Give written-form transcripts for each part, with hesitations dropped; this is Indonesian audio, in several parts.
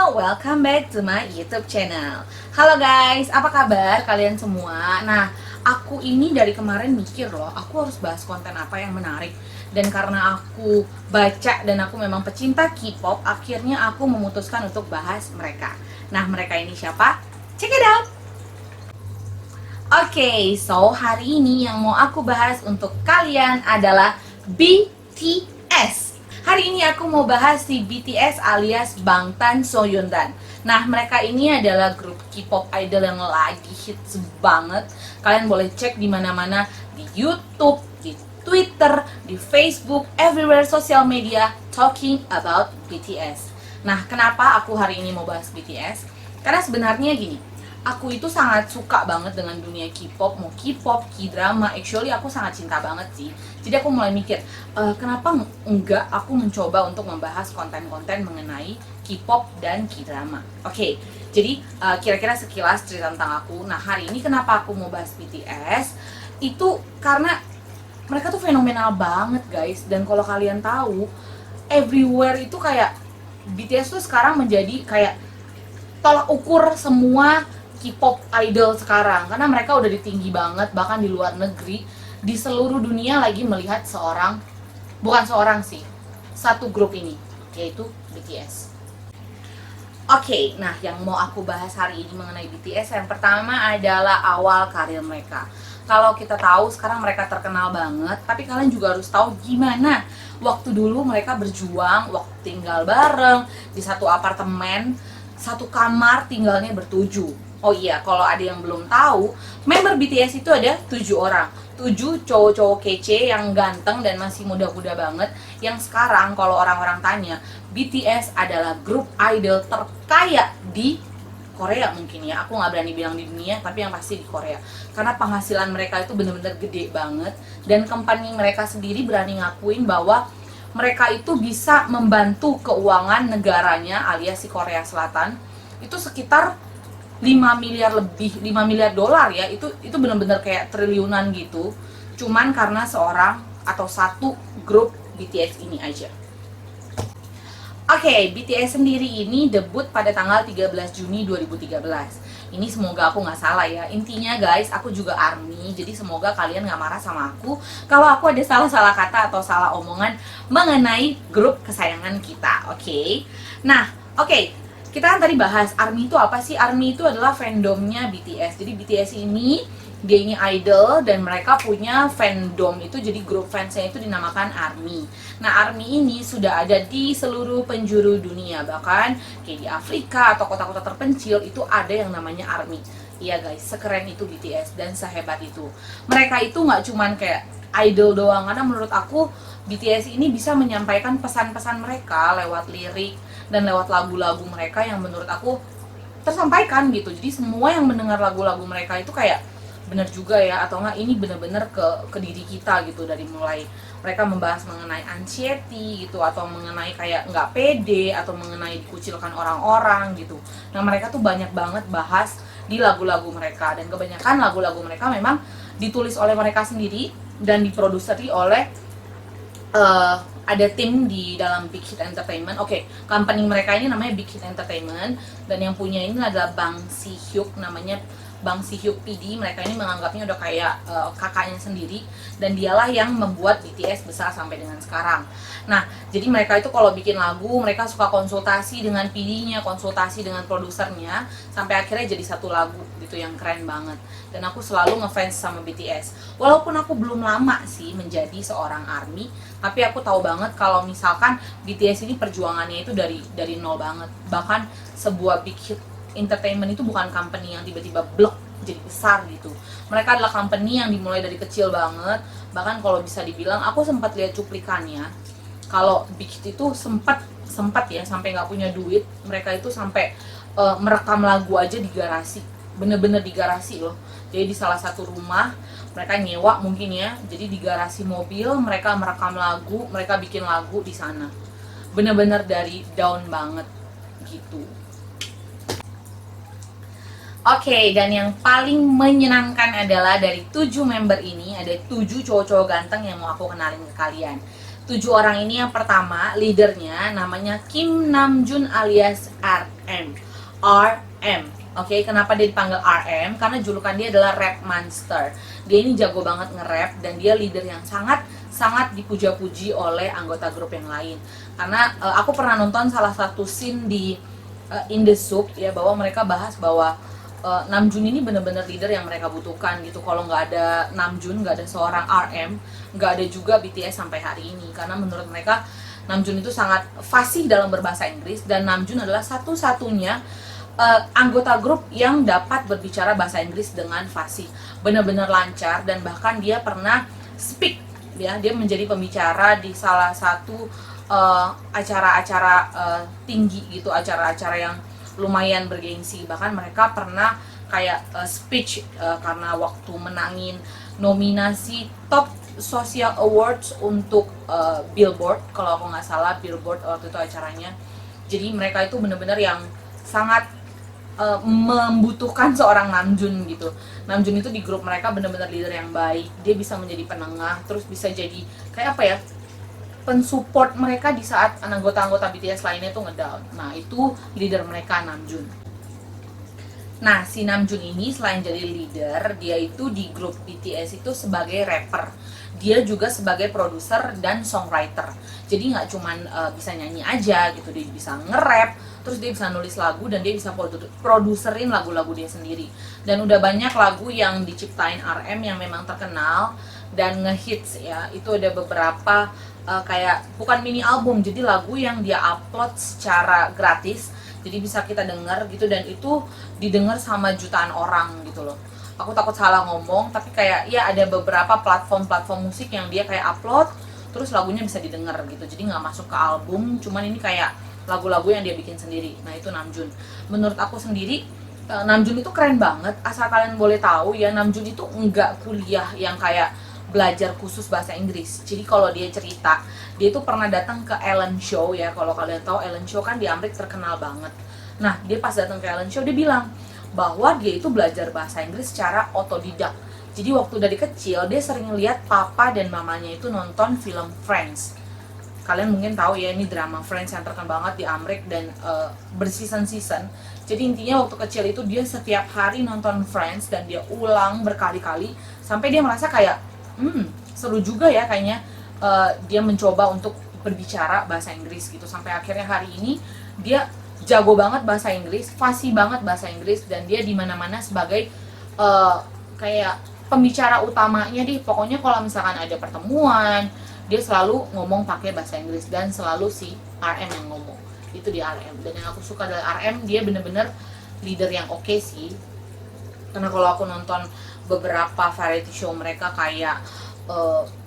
welcome back to my YouTube channel. Halo guys, apa kabar kalian semua? Nah, aku ini dari kemarin mikir loh, aku harus bahas konten apa yang menarik. Dan karena aku baca dan aku memang pecinta K-pop, akhirnya aku memutuskan untuk bahas mereka. Nah, mereka ini siapa? Check it out! Oke, so hari ini yang mau aku bahas untuk kalian adalah BTS. Hari ini aku mau bahas si BTS alias Bangtan Soyundan. Nah, mereka ini adalah grup K-pop idol yang lagi hits banget. Kalian boleh cek di mana-mana, di YouTube, di Twitter, di Facebook, everywhere social media talking about BTS. Nah, kenapa aku hari ini mau bahas BTS? Karena sebenarnya gini, aku itu sangat suka banget dengan dunia K-pop, mau K-pop, K-drama. Actually aku sangat cinta banget sih. Jadi aku mulai mikir, kenapa enggak aku mencoba untuk membahas konten-konten mengenai K-pop dan K-drama. Oke, jadi kira-kira sekilas cerita tentang aku. Nah, hari ini kenapa aku mau bahas BTS? Itu karena mereka tuh fenomenal banget guys. Dan kalau kalian tahu, everywhere itu kayak BTS tuh sekarang menjadi kayak tolak ukur semua K-pop idol sekarang, karena mereka udah tinggi banget, bahkan di luar negeri, di seluruh dunia lagi melihat satu grup ini, yaitu BTS. Oke, nah yang mau aku bahas hari ini mengenai BTS, yang pertama adalah awal karir mereka. Kalau kita tahu sekarang mereka terkenal banget, tapi kalian juga harus tahu gimana waktu dulu mereka berjuang, waktu tinggal bareng di satu apartemen, satu kamar tinggalnya bertujuh. Oh iya, kalau ada yang belum tahu, member BTS itu ada 7 orang. 7 cowok-cowok kece yang ganteng dan masih muda-muda banget. Yang sekarang kalau orang-orang tanya, BTS adalah grup idol terkaya di Korea mungkin ya. Aku nggak berani bilang di dunia, tapi yang pasti di Korea. Karena penghasilan mereka itu bener-bener gede banget. Dan company mereka sendiri berani ngakuin bahwa mereka itu bisa membantu keuangan negaranya alias si Korea Selatan itu sekitar 5 miliar lebih, 5 miliar dolar ya, itu benar-benar kayak triliunan gitu, cuman karena seorang atau satu grup BTS ini aja. Oke, BTS sendiri ini debut pada tanggal 13 Juni 2013. Ini semoga aku nggak salah ya. Intinya guys, aku juga ARMY, jadi semoga kalian nggak marah sama aku kalau aku ada salah-salah kata atau salah omongan mengenai grup kesayangan kita, oke? Nah, oke. Kita kan tadi bahas ARMY itu apa sih? ARMY itu adalah fandomnya BTS. Jadi BTS ini, dia ini idol dan mereka punya fandom itu, jadi grup fansnya itu dinamakan ARMY. Nah, ARMY ini sudah ada di seluruh penjuru dunia, bahkan kayak di Afrika atau kota-kota terpencil itu ada yang namanya ARMY. Iya guys, sekeren itu BTS dan sehebat itu. Mereka itu nggak cuman kayak idol doang, karena menurut aku BTS ini bisa menyampaikan pesan-pesan mereka lewat lirik dan lewat lagu-lagu mereka yang menurut aku tersampaikan gitu. Jadi semua yang mendengar lagu-lagu mereka itu kayak bener juga ya, atau enggak ini bener-bener ke diri kita gitu. Dari mulai mereka membahas mengenai anxiety gitu, atau mengenai kayak nggak pede, atau mengenai dikucilkan orang-orang gitu. Nah, mereka tuh banyak banget bahas di lagu-lagu mereka, dan kebanyakan lagu-lagu mereka memang ditulis oleh mereka sendiri dan diproduseri oleh ada tim di dalam Big Hit Entertainment. Oke, company mereka ini namanya Big Hit Entertainment, dan yang punya ini adalah Bang Si-hyuk, namanya Bang Si-hyuk PD. Mereka ini menganggapnya udah kayak kakaknya sendiri, dan dialah yang membuat BTS besar sampai dengan sekarang. Nah, jadi mereka itu kalau bikin lagu, mereka suka konsultasi dengan PD-nya, konsultasi dengan produsernya, sampai akhirnya jadi satu lagu gitu yang keren banget. Dan aku selalu ngefans sama BTS. Walaupun aku belum lama sih menjadi seorang ARMY, tapi aku tahu banget kalau misalkan BTS ini perjuangannya itu dari nol banget. Bahkan sebuah Big Hit Entertainment itu bukan company yang tiba-tiba blok jadi besar gitu. Mereka adalah company yang dimulai dari kecil banget. Bahkan kalau bisa dibilang, aku sempat lihat cuplikannya, kalau Big Hit itu sempat ya sampai nggak punya duit. Mereka itu sampai merekam lagu aja di garasi, bener-bener di garasi loh. Jadi di salah satu rumah mereka nyewa mungkin ya, jadi di garasi mobil mereka merekam lagu, mereka bikin lagu di sana, bener-bener dari down banget gitu. Oke, dan yang paling menyenangkan adalah dari 7 member ini ada 7 cowok-cowok ganteng yang mau aku kenalin ke kalian. 7 orang ini, yang pertama leadernya namanya Kim Namjoon alias RM. RM. Oke, kenapa dia dipanggil RM? Karena julukan dia adalah rap monster. Dia ini jago banget nge-rap dan dia leader yang sangat sangat dipuja-puji oleh anggota grup yang lain. Karena aku pernah nonton salah satu scene di In The Soup ya, bahwa mereka bahas bahwa Namjoon ini bener-bener leader yang mereka butuhkan gitu. Kalau nggak ada Namjoon, nggak ada seorang RM, nggak ada juga BTS sampai hari ini. Karena menurut mereka Namjoon itu sangat fasih dalam berbahasa Inggris, dan Namjoon adalah satu-satunya anggota grup yang dapat berbicara bahasa Inggris dengan fasih, benar-benar lancar, dan bahkan dia pernah speak ya, dia menjadi pembicara di salah satu acara-acara tinggi gitu, acara-acara yang lumayan bergengsi. Bahkan mereka pernah kayak speech karena waktu menangin nominasi Top Social Awards untuk Billboard, kalau aku nggak salah Billboard waktu itu acaranya. Jadi mereka itu benar-benar yang sangat membutuhkan seorang Namjoon gitu. Namjoon itu di grup mereka benar-benar leader yang baik. Dia bisa menjadi penengah, terus bisa jadi kayak apa ya, pensupport mereka di saat anggota-anggota BTS lainnya tuh ngedown. Nah itu leader mereka Namjoon. Nah si Namjoon ini selain jadi leader, dia itu di grup BTS itu sebagai rapper. Dia juga sebagai produser dan songwriter. Jadi nggak cuman bisa nyanyi aja gitu, dia bisa nge-rap, terus dia bisa nulis lagu, dan dia bisa produserin lagu-lagu dia sendiri. Dan udah banyak lagu yang diciptain RM yang memang terkenal dan ngehits ya. Itu ada beberapa kayak bukan mini album, jadi lagu yang dia upload secara gratis, jadi bisa kita dengar gitu, dan itu didengar sama jutaan orang gitu loh. Aku takut salah ngomong, tapi kayak ya ada beberapa platform musik yang dia kayak upload terus lagunya bisa didengar gitu, jadi nggak masuk ke album, cuman ini kayak lagu-lagu yang dia bikin sendiri. Nah itu Namjoon. Menurut aku sendiri Namjoon itu keren banget. Asal kalian boleh tahu ya, Namjoon itu nggak kuliah yang kayak belajar khusus bahasa Inggris. Jadi kalau dia cerita, dia itu pernah datang ke Ellen Show ya. Kalau kalian tahu Ellen Show kan di Amerika terkenal banget. Nah dia pas datang ke Ellen Show, dia bilang bahwa dia itu belajar bahasa Inggris secara otodidak. Jadi waktu dari kecil dia sering lihat papa dan mamanya itu nonton film Friends. Kalian mungkin tahu ya, ini drama Friends yang terkenal banget di Amerika dan berseason-season. Jadi intinya waktu kecil itu dia setiap hari nonton Friends dan dia ulang berkali-kali sampai dia merasa kayak seru juga ya kayaknya dia mencoba untuk berbicara bahasa Inggris gitu. Sampai akhirnya hari ini dia jago banget bahasa Inggris, fasih banget bahasa Inggris, dan dia di mana-mana sebagai kayak pembicara utamanya deh. Pokoknya kalau misalkan ada pertemuan, dia selalu ngomong pakai bahasa Inggris, dan selalu si RM yang ngomong. Itu di RM. Dan yang aku suka dari RM, dia bener-bener leader yang oke sih. Karena kalau aku nonton beberapa variety show mereka kayak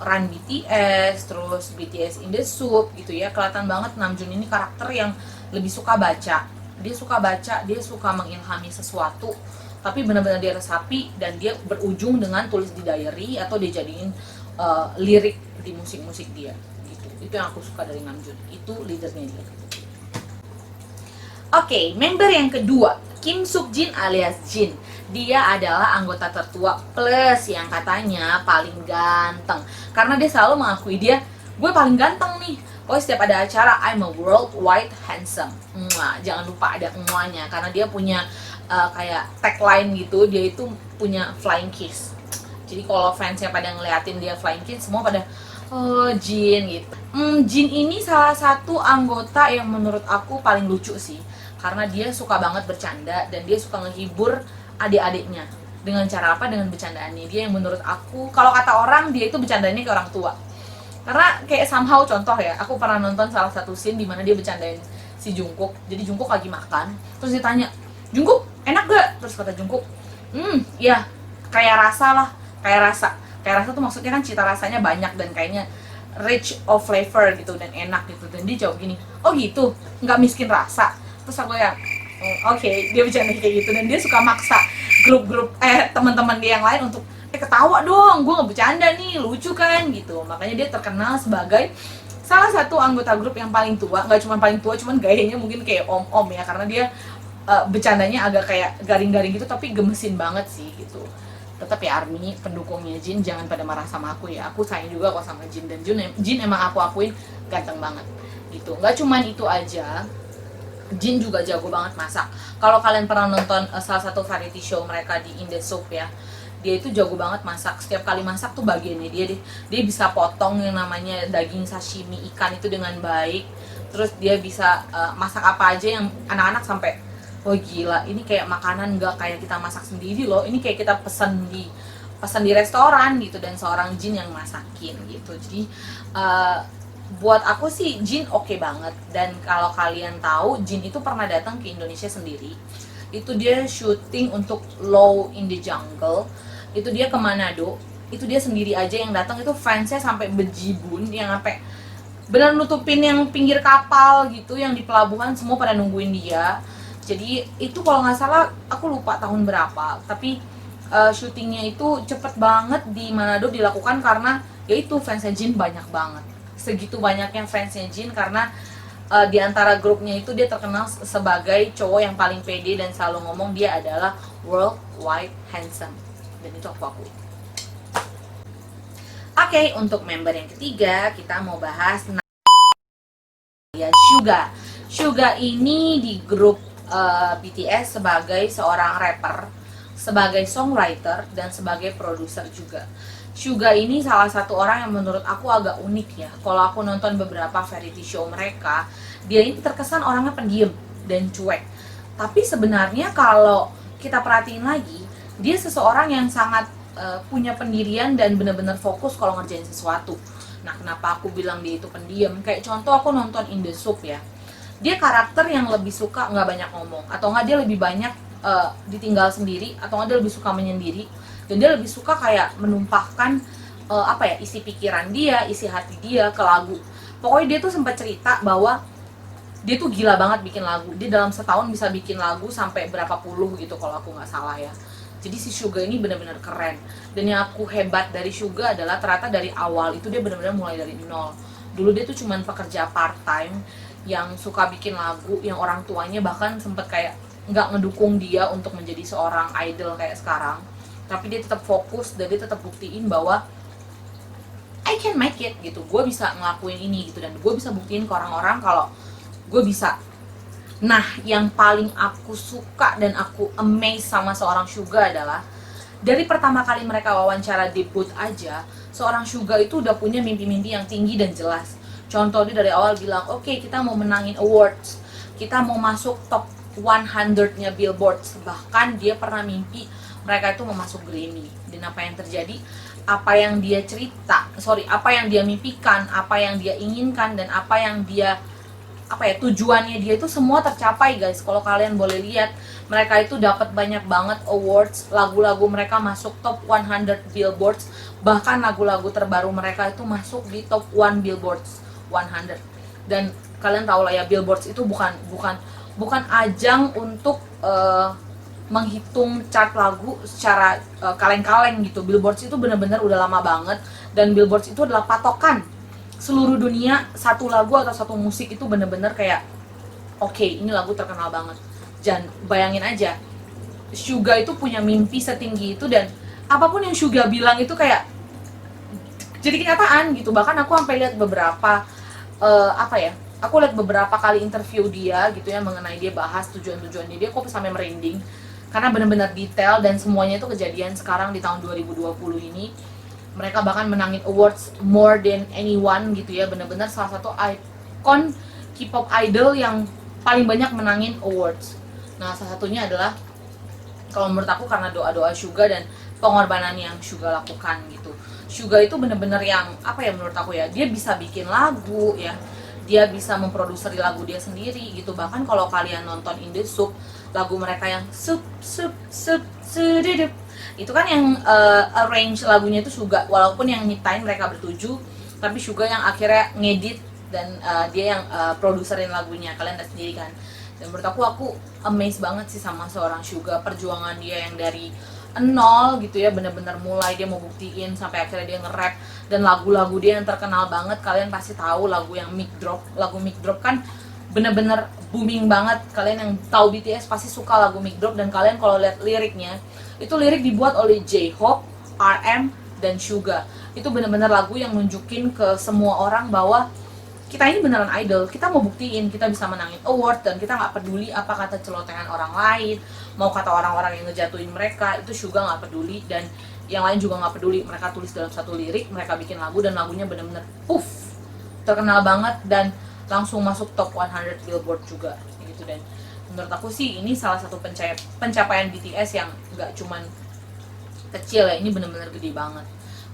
Run BTS, terus BTS in the Soup gitu ya, kelihatan banget Namjoon ini karakter yang lebih suka baca. Dia suka baca, dia suka mengilhami sesuatu, tapi benar-benar dia resapi, dan dia berujung dengan tulis di diary atau dia jadiin lirik di musik-musik dia gitu. Itu yang aku suka dari Namjoon, itu leadernya dia. Oke, member yang kedua, Kim Seokjin alias Jin. Dia adalah anggota tertua plus yang katanya paling ganteng, karena dia selalu mengakui dia, gue paling ganteng nih. Pokoknya setiap ada acara, I'm a worldwide handsome. Jangan lupa ada emuanya, karena dia punya kayak tagline gitu, dia itu punya flying kiss. Jadi kalau fansnya pada ngeliatin dia flying kiss, semua pada oh Jin gitu. Jin ini salah satu anggota yang menurut aku paling lucu sih, karena dia suka banget bercanda dan dia suka ngehibur adik-adiknya. Dengan cara apa? Dengan bercandaannya. Dia yang menurut aku, kalau kata orang, dia itu bercandanya ke orang tua. Karena kayak somehow, contoh ya, aku pernah nonton salah satu scene dimana dia bercandain si Jungkook. Jadi Jungkook lagi makan, terus ditanya, Jungkook enak gak? Terus kata Jungkook, ya kayak rasa lah, kayak rasa tuh maksudnya kan cita rasanya banyak dan kayaknya rich of flavor gitu dan enak gitu. Dan dia jawab gini, oh gitu, nggak miskin rasa. Terus aku yang oke, dia bercanda kayak gitu, dan dia suka maksa grup-grup teman-teman dia yang lain untuk ketawa dong, gue nggak bercanda nih, lucu kan gitu. Makanya dia terkenal sebagai salah satu anggota grup yang paling tua. Nggak cuma paling tua, cuman gayanya mungkin kayak om-om ya, karena dia bercandanya agak kayak garing-garing gitu, tapi gemesin banget sih gitu. Tetap ya ARMY, pendukungnya Jin, jangan pada marah sama aku ya. Aku sayang juga kok sama Jin, dan Jin emang aku akuin ganteng banget gitu. Nggak cuman itu aja, Jin juga jago banget masak. Kalau kalian pernah nonton salah satu variety show mereka di In The Soup ya, dia itu jago banget masak. Setiap kali masak tuh bagiannya dia bisa potong yang namanya daging sashimi ikan itu dengan baik. Terus dia bisa masak apa aja yang anak-anak sampai, oh gila, ini kayak makanan nggak kayak kita masak sendiri loh. Ini kayak kita pesan di restoran gitu, dan seorang Jin yang masakin gitu. Jadi buat aku sih Jin oke banget. Dan kalau kalian tahu, Jin itu pernah datang ke Indonesia sendiri. Itu dia syuting untuk Low in the Jungle. Itu dia ke Manado. Itu dia sendiri aja yang datang. Itu fansnya sampai bejibun, yang sampai benar nutupin yang pinggir kapal gitu, yang di pelabuhan semua pada nungguin dia. Jadi itu kalau nggak salah aku lupa tahun berapa, tapi syutingnya itu cepet banget di Manado dilakukan karena yaitu fansnya Jin banyak banget. Segitu banyaknya fansnya Jin karena di antara grupnya itu dia terkenal sebagai cowok yang paling pede dan selalu ngomong dia adalah worldwide handsome, dan itu aku akui. Oke, untuk member yang ketiga kita mau bahas ya Suga. Suga ini di grup BTS sebagai seorang rapper, sebagai songwriter, dan sebagai produser juga. Suga ini salah satu orang yang menurut aku agak unik ya. Kalau aku nonton beberapa variety show mereka, dia ini terkesan orangnya pendiam dan cuek. Tapi sebenarnya kalau kita perhatiin lagi, dia seseorang yang sangat punya pendirian dan benar-benar fokus kalau ngerjain sesuatu. Nah, kenapa aku bilang dia itu pendiam? Kayak contoh aku nonton In The Soup ya. Dia karakter yang lebih suka nggak banyak ngomong, atau nggak dia lebih banyak ditinggal sendiri, atau nggak dia lebih suka menyendiri, dan dia lebih suka kayak menumpahkan isi pikiran dia, isi hati dia ke lagu. Pokoknya dia tuh sempat cerita bahwa dia tuh gila banget bikin lagu. Dia dalam setahun bisa bikin lagu sampai berapa puluh gitu kalau aku nggak salah ya. Jadi si Suga ini benar-benar keren. Dan yang aku hebat dari Suga adalah ternyata dari awal itu dia benar-benar mulai dari nol. Dulu dia tuh cuman pekerja part time yang suka bikin lagu, yang orang tuanya bahkan sempet kayak nggak ngedukung dia untuk menjadi seorang idol kayak sekarang. Tapi dia tetap fokus dan dia tetap buktiin bahwa I can make it gitu. Gue bisa ngelakuin ini gitu, dan gue bisa buktiin ke orang-orang kalau gue bisa. Nah, yang paling aku suka dan aku amazed sama seorang Suga adalah dari pertama kali mereka wawancara debut aja, seorang Suga itu udah punya mimpi-mimpi yang tinggi dan jelas. Contoh, dia dari awal bilang, oke, kita mau menangin awards, kita mau masuk top 100-nya Billboard. Bahkan dia pernah mimpi mereka itu mau masuk Grammy. Dan apa yang terjadi? Apa yang dia apa yang dia mimpikan, apa yang dia inginkan, dan apa yang dia tujuannya dia itu semua tercapai guys. Kalau kalian boleh lihat, mereka itu dapat banyak banget awards, lagu-lagu mereka masuk top 100 Billboards, bahkan lagu-lagu terbaru mereka itu masuk di top 1 Billboards 100. Dan kalian tahu lah ya, Billboards itu bukan ajang untuk menghitung chart lagu secara kaleng-kaleng gitu. Billboards itu benar-benar udah lama banget, dan Billboards itu adalah patokan seluruh dunia. Satu lagu atau satu musik itu bener-bener kayak oke, ini lagu terkenal banget. Dan bayangin aja, Suga itu punya mimpi setinggi itu, dan apapun yang Suga bilang itu kayak jadi kenyataan gitu. Bahkan aku sampai lihat beberapa aku lihat beberapa kali interview dia gitu ya, mengenai dia bahas tujuan-tujuannya dia, kok sampai merinding karena benar-benar detail, dan semuanya itu kejadian sekarang di tahun 2020 ini. Mereka bahkan menangin awards more than anyone gitu ya, benar-benar salah satu ikon K-pop idol yang paling banyak menangin awards. Nah, salah satunya adalah kalau menurut aku karena doa-doa Suga dan pengorbanan yang Suga lakukan gitu. Suga itu benar-benar yang menurut aku ya, dia bisa bikin lagu ya, dia bisa memproduksi lagu dia sendiri gitu. Bahkan kalau kalian nonton In The Soup, lagu mereka yang sup sededep itu kan yang arrange lagunya itu Suga, walaupun yang nyiptain mereka bertujuh, tapi Suga yang akhirnya ngedit dan dia yang produserin lagunya. Kalian lihat sendiri kan. Dan menurut aku amazed banget sih sama seorang Suga, perjuangan dia yang dari nol gitu ya, bener-bener mulai dia mau buktiin sampai akhirnya dia nge-rap. Dan lagu-lagu dia yang terkenal banget, kalian pasti tahu lagu yang Mic Drop. Lagu Mic Drop kan bener-bener booming banget. Kalian yang tahu BTS pasti suka lagu Mic Drop, dan kalian kalau lihat liriknya, itu lirik dibuat oleh J-Hope, RM, dan Suga. Itu bener-bener lagu yang nunjukin ke semua orang bahwa kita ini beneran idol, kita mau buktiin kita bisa menangin award, dan kita nggak peduli apa kata celotehan orang lain, mau kata orang-orang yang ngejatuhin mereka, itu Suga nggak peduli, dan yang lain juga nggak peduli. Mereka tulis dalam satu lirik, mereka bikin lagu, dan lagunya bener-bener puff, terkenal banget, dan langsung masuk top 100 Billboard juga gitu. Dan menurut aku sih ini salah satu pencapaian BTS yang nggak cuman kecil ya, ini bener-bener gede banget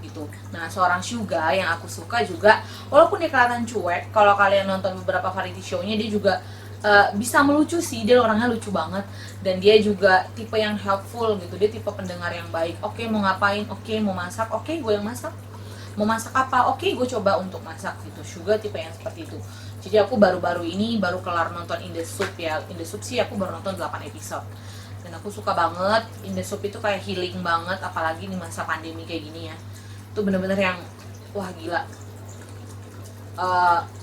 gitu. Nah, seorang Suga yang aku suka juga, walaupun dia kelihatan cuek, kalau kalian nonton beberapa variety show-nya, dia juga bisa melucu sih, dia orangnya lucu banget, dan dia juga tipe yang helpful gitu, dia tipe pendengar yang baik. Oke, mau ngapain? Oke, mau masak? Oke, gue yang masak. Mau masak apa? Oke, gue coba untuk masak gitu. Suga tipe yang seperti itu. Jadi aku baru-baru ini baru kelar nonton In The Soup ya. In The Soup sih aku baru nonton 8 episode. Dan aku suka banget. In The Soup itu kayak healing banget, apalagi di masa pandemi kayak gini ya. Itu bener-bener yang wah gila.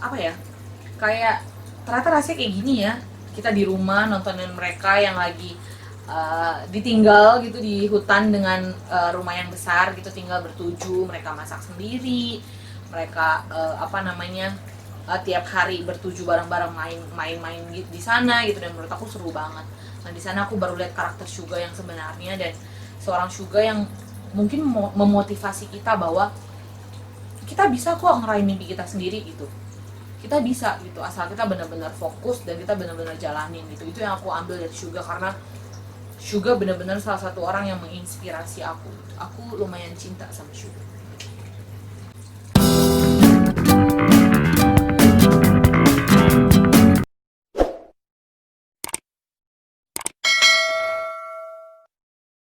Apa ya, kayak ternyata rasanya kayak gini ya, kita di rumah nontonin mereka yang lagi ditinggal gitu di hutan dengan rumah yang besar gitu, tinggal bertujuh, mereka masak sendiri, mereka tiap hari bertujuh bareng-bareng main-main gitu di sana gitu. Dan menurut aku seru banget. Nah, di sana aku baru lihat karakter Suga yang sebenarnya, dan seorang Suga yang mungkin memotivasi kita bahwa kita bisa kok ngeraih mimpi kita sendiri gitu. Kita bisa gitu, asal kita benar-benar fokus dan kita benar-benar jalanin gitu. Itu yang aku ambil dari Suga, karena Suga benar-benar salah satu orang yang menginspirasi aku. Aku lumayan cinta sama Suga.